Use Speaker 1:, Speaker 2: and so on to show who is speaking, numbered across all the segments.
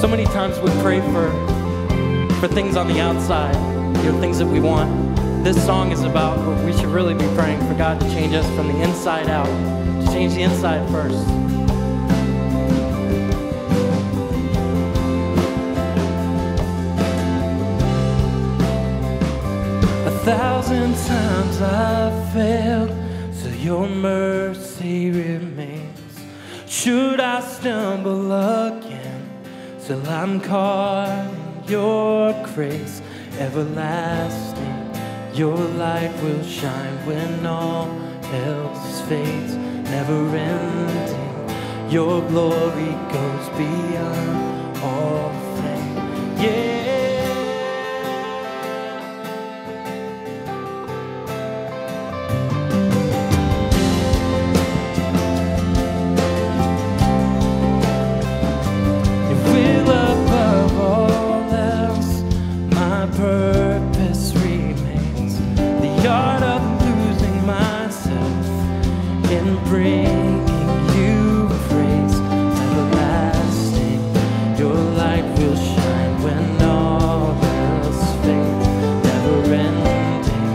Speaker 1: So many times we pray for things on the outside, things that we want. This song is about what we should really be praying for God to change us from the inside out, to change the inside first. 1,000 times I've failed, so your mercy remains. Should I stumble again, till I'm caught in your grace everlasting. Your light will shine when all else fades, never ending. Your glory goes beyond all things. Yeah. Purpose remains, the art of losing myself in bringing you praise everlasting. Your light will shine when all else fades, never ending.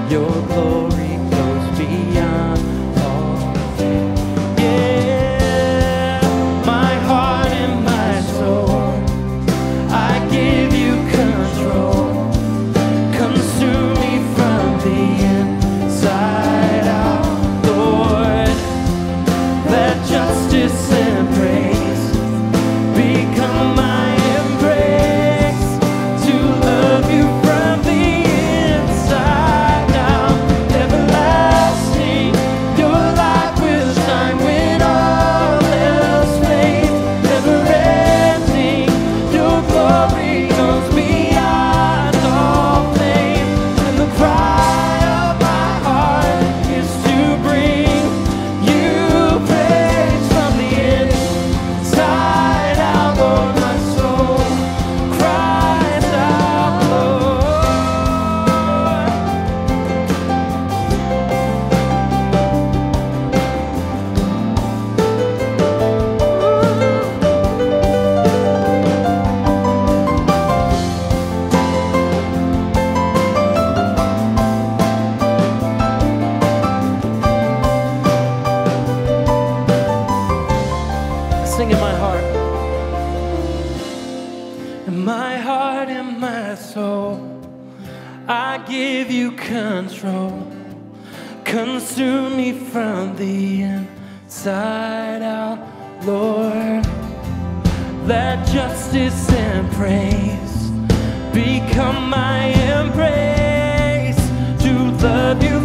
Speaker 1: Your glory goes beyond all things. Yeah, my heart and my soul, I give you control. Justice and praise become my embrace, to love you from the inside out. Everlasting, your light will shine when all else fades. Never ending, your glory goes beyond all fame. And the cry of my heart is to bring you praise. Sing in my heart, in my heart and my soul, I give you control. Consume me from the inside out, Lord. Let justice and praise become my embrace, to love you